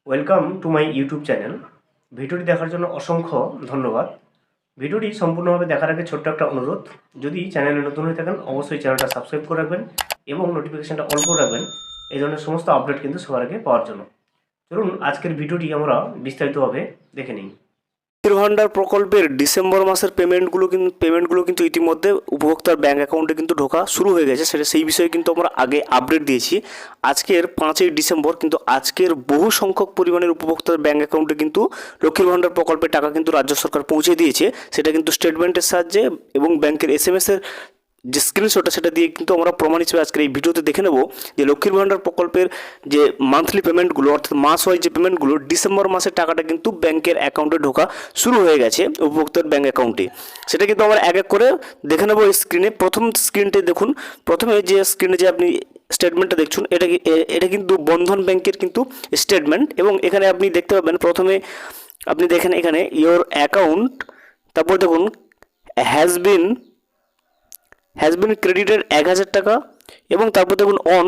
Welcome to my YouTube channel. ভিডিওটি দেখার জন্য অসংখ্য ধন্যবাদ। ভিডিওটি সম্পূর্ণভাবে দেখার আগে ছোট্ট একটা অনুরোধ, যদি চ্যানেলে নতুন হয়ে থাকেন অবশ্যই চ্যানেলটা সাবস্ক্রাইব করে রাখবেন এবং নোটিফিকেশানটা অন করে রাখবেন এই ধরনের সমস্ত আপডেট কিন্তু সবার আগে পাওয়ার জন্য। চলুন আজকের ভিডিওটি আমরা বিস্তারিতভাবে দেখে নিই। লক্ষ্মীর ভাণ্ডার প্রকল্পের ডিসেম্বর মাসের পেমেন্টগুলো কিন্তু ইতিমধ্যে উপভোক্তার ব্যাঙ্ক অ্যাকাউন্টে কিন্তু ঢোকা শুরু হয়ে গেছে। সেই বিষয়ে কিন্তু আমরা আগে আপডেট দিয়েছি। আজকের 5ই ডিসেম্বর কিন্তু আজকের বহু সংখ্যক পরিমাণের উপভোক্তার ব্যাঙ্ক অ্যাকাউন্টে কিন্তু লক্ষ্মীর ভাণ্ডার প্রকল্পের টাকা কিন্তু রাজ্য সরকার পৌঁছে দিয়েছে। সেটা কিন্তু স্টেটমেন্টের সাহায্যে এবং ব্যাংকের SMS-এর যে স্ক্রিনশটটা সেটা দিয়ে কিন্তু আমরা প্রমাণ হিসেবে আজকের এই ভিডিওতে দেখে নেব যে লক্ষ্মীর ভাণ্ডার প্রকল্পের যে মান্থলি পেমেন্টগুলো অর্থাৎ মাস ওয়াইজ যে পেমেন্টগুলো ডিসেম্বর মাসের টাকাটা কিন্তু ব্যাংকের অ্যাকাউন্টে ঢোকা শুরু হয়ে গেছে উপভোক্তার ব্যাঙ্ক অ্যাকাউন্টে। সেটা কিন্তু আমরা এক এক করে দেখে নেব এই স্ক্রিনে। প্রথম স্ক্রিনটি দেখুন, প্রথমে যে স্ক্রিনে যে আপনি স্টেটমেন্টটা দেখছেন এটা কিন্তু বন্ধন ব্যাংকের কিন্তু স্টেটমেন্ট, এবং এখানে আপনি দেখতে পাবেন প্রথমে আপনি দেখেন এখানে ইয়োর অ্যাকাউন্ট, তারপর দেখুন হ্যাজ বিন ক্রেডিটেড 1000 টাকা, এবং তারপর দেখুন অন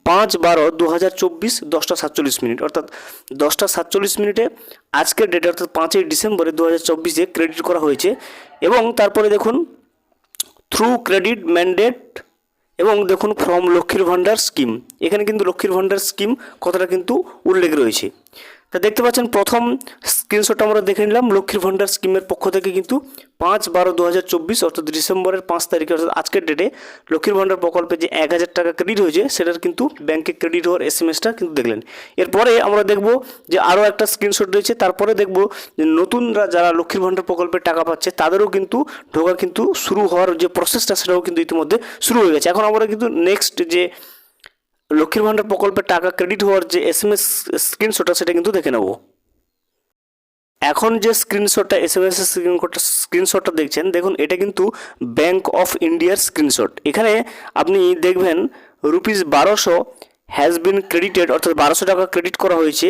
5/12/2024 10:47 অর্থাৎ 10:47 আজকের ডেটে অর্থাৎ 5ই ডিসেম্বরে 2024 ক্রেডিট করা হয়েছে। এবং তারপরে দেখুন থ্রু ক্রেডিট ম্যান্ডেট, এবং দেখুন ফ্রম লক্ষ্মীর ভাণ্ডার স্কিম, এখানে কিন্তু লক্ষ্মীর ভাণ্ডার স্কিম কথাটা কিন্তু উল্লেখ রয়েছে। তা দেখতে পাচ্ছেন প্রথম স্ক্রিনশটটা আমরা দেখে নিলাম লক্ষ্মীর ভাণ্ডার স্কিমের পক্ষ থেকে কিন্তু 5/12/2024 অর্থাৎ ডিসেম্বরের 5 তারিখে অর্থাৎ আজকের ডেটে লক্ষ্মীর ভাণ্ডার প্রকল্পে যে 1000 টাকা ক্রেডিট হয়েছে সেটার কিন্তু ব্যাংকে ক্রেডিট হওয়ার SMS-টা কিন্তু দেখলেন। এরপরে আমরা দেখব যে আরও একটা স্ক্রিনশট রয়েছে, তারপরে দেখব যে নতুনরা যারা লক্ষ্মীর ভাণ্ডার প্রকল্পের টাকা পাচ্ছে তাদেরও কিন্তু ঢোকা কিন্তু শুরু হওয়ার যে প্রসেসটা সেটাও কিন্তু ইতিমধ্যে শুরু হয়ে গেছে। এখন আমরা কিন্তু নেক্সট যে লক্ষ্মীর ভাণ্ডার প্রকল্পের টাকা ক্রেডিট হওয়ার যে SMS স্ক্রিনশটটা সেটা কিন্তু দেখে নেব। এখন যে স্ক্রিনশটটা SMS স্ক্রিনশটটা দেখছেন, দেখুন এটা কিন্তু ব্যাংক অফ ইন্ডিয়ার স্ক্রিনশট। এখানে আপনি দেখবেন ₹1200 হ্যাজ বিন ক্রেডিটেড অর্থাৎ 1200 টাকা ক্রেডিট করা হয়েছে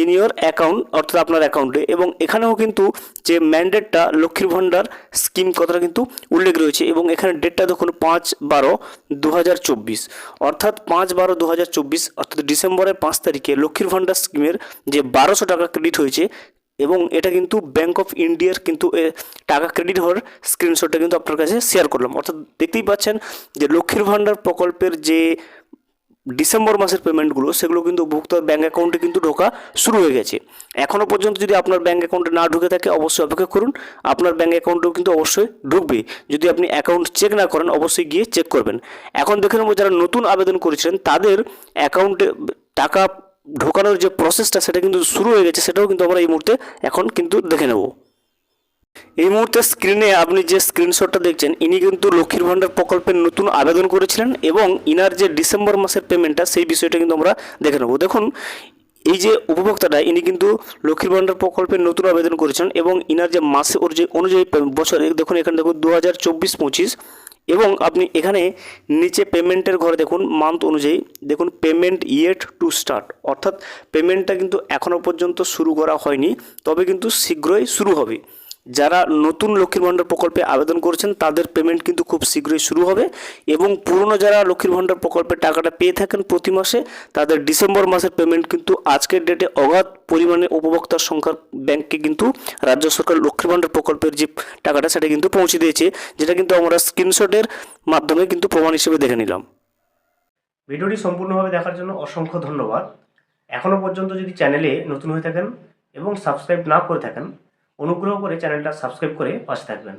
ইন ইয়োর অ্যাকাউন্ট অর্থাৎ আপনার অ্যাকাউন্টে, এবং এখানেও কিন্তু যে ম্যান্ডেটটা লক্ষ্মীর ভাণ্ডার স্কিম কথাটা কিন্তু উল্লেখ রয়েছে। এবং এখানে ডেটটা দেখুন 5/12/2024 অর্থাৎ 5/12/2024 অর্থাৎ ডিসেম্বরের 5 তারিখে লক্ষ্মীর ভাণ্ডার স্কিমের যে 1200 টাকা ক্রেডিট হয়েছে, এবং এটা কিন্তু ব্যাংক অফ ইন্ডিয়ার কিন্তু টাকা ক্রেডিট হওয়ার স্ক্রিনশটটা কিন্তু আপনার কাছে শেয়ার করলাম। অর্থাৎ দেখতেই পাচ্ছেন যে লক্ষ্মীর ভাণ্ডার প্রকল্পের যে ডিসেম্বর মাসের পেমেন্টগুলো সেগুলো কিন্তু উপভোক্তার ব্যাঙ্ক অ্যাকাউন্টে কিন্তু ঢোকা শুরু হয়ে গেছে। এখনও পর্যন্ত যদি আপনার ব্যাঙ্ক অ্যাকাউন্টে না ঢুকে থাকে অবশ্যই অপেক্ষা করুন, আপনার ব্যাঙ্ক অ্যাকাউন্টেও কিন্তু অবশ্যই ঢুকবে। যদি আপনি অ্যাকাউন্ট চেক না করেন অবশ্যই গিয়ে চেক করবেন। এখন দেখে নেব যারা নতুন আবেদন করেছিলেন তাদের অ্যাকাউন্টে টাকা ঢোকানোর যে প্রসেসটা সেটা কিন্তু শুরু হয়ে গেছে, সেটাও কিন্তু আমরা এই মুহূর্তে এখন কিন্তু দেখে নেব। এই মুহূর্তে স্ক্রিনে আপনি যে স্ক্রিনশটটা দেখছেন ইনি কিন্তু লক্ষ্মীর ভাণ্ডার প্রকল্পের নতুন আবেদন করেছিলেন, এবং ইনার যে ডিসেম্বর মাসের পেমেন্টটা সেই বিষয়টা কিন্তু আমরা দেখে নেব। দেখুন এই যে উপভোক্তাটা ইনি কিন্তু লক্ষ্মীর ভাণ্ডার প্রকল্পের নতুন আবেদন করেছেন, এবং ইনার যে মাসে ওর যে অনুযায়ী বছরে দেখুন এখানে দেখুন 2024-25, এবং আপনি এখানে নিচে পেমেন্টের ঘরে দেখুন মান্থ অনুযায়ী দেখুন পেমেন্ট ইয়েট টু স্টার্ট, অর্থাৎ পেমেন্টটা কিন্তু এখনও পর্যন্ত শুরু করা হয়নি, তবে কিন্তু শীঘ্রই শুরু হবে। যারা নতুন লক্ষ্মীর ভাণ্ডার প্রকল্পে আবেদন করেছেন তাদের পেমেন্ট কিন্তু খুব শীঘ্রই শুরু হবে, এবং পুরনো যারা লক্ষ্মীর ভাণ্ডার প্রকল্পের টাকাটা পেয়ে থাকেন প্রতি মাসে তাদের ডিসেম্বর মাসের পেমেন্ট কিন্তু আজকের ডেটে অগাধ পরিমাণে উপভোক্তার সংখ্যার ব্যাংকে কিন্তু রাজ্য সরকার লক্ষ্মীর ভাণ্ডার প্রকল্পের যে টাকাটা সেটা কিন্তু পৌঁছে দিয়েছে, যেটা কিন্তু আমরা স্ক্রিনশটের মাধ্যমে কিন্তু প্রমাণ হিসেবে দেখে নিলাম। ভিডিওটি সম্পূর্ণভাবে দেখার জন্য অসংখ্য ধন্যবাদ। এখনও পর্যন্ত যদি চ্যানেলে নতুন হয়ে থাকেন এবং সাবস্ক্রাইব না করে থাকেন অনুগ্রহ করে চ্যানেলটা সাবস্ক্রাইব করে পাশে থাকবেন।